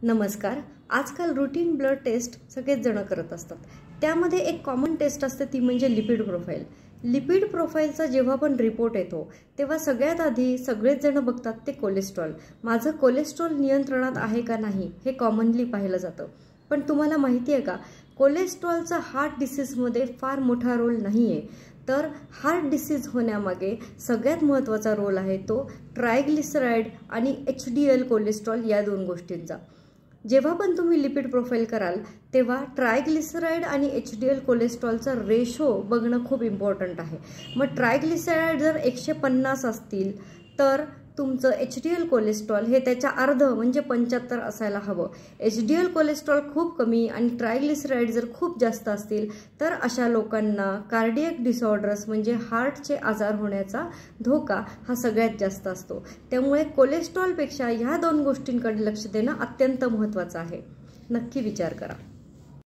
नमस्कार। आजकाल routine blood taste सगळेच जण करत असतात। त्यामध्ये एक कॉमन टेस्ट असते ती म्हणजे लिपिड प्रोफाइल। लिपिड प्रोफाइलचा जेव्हा पण रिपोर्ट येतो तेव्हा सगळ्यात आधी सगळेच जण बघतात ते कोलेस्ट्रॉल। माझं कोलेस्ट्रॉल नियंत्रणात आहे का नाही हे कॉमनली पाहिलं जातं। पण तुम्हाला माहिती आहे का, कोलेस्ट्रॉलचा हार्ट डिसीजमध्ये फार मोठा रोल नाहीये। तर हार्ट डिसीज होण्यामागे सगळ्यात महत्त्वाचा रोल आहे तो ट्रायग्लिसराइड आणि HDL कोलेस्ट्रॉल या दोन गोष्टींचा। जेव्हा पण तुम्ही लिपिड प्रोफाइल कराल तेव्हा ट्रायग्लिसराइड आणि HDL कोलेस्ट्रॉलचा रेशो बघणं खूप इम्पॉर्टंट आहे। मग ट्रायग्लिसराइड जर 150 असतील तर तुमचं HDL कोलेस्ट्रॉल हे त्याच्या अर्ध म्हणजे 75 असायला हवं। HDL कोलेस्ट्रॉल खूप कमी आणि ट्रायग्लिसराइड जर खूप जास्त असतील तर अशा लोकांना कार्डियक डिसऑर्डर्स म्हणजे हार्टचे आजार होण्याचा धोका हा सगळ्यात जास्त असतो। त्यामुळे कोलेस्ट्रॉलपेक्षा ह्या दोन गोष्टींकडे लक्ष देणं अत्यंत महत्त्वाचं आहे। नक्की विचार करा।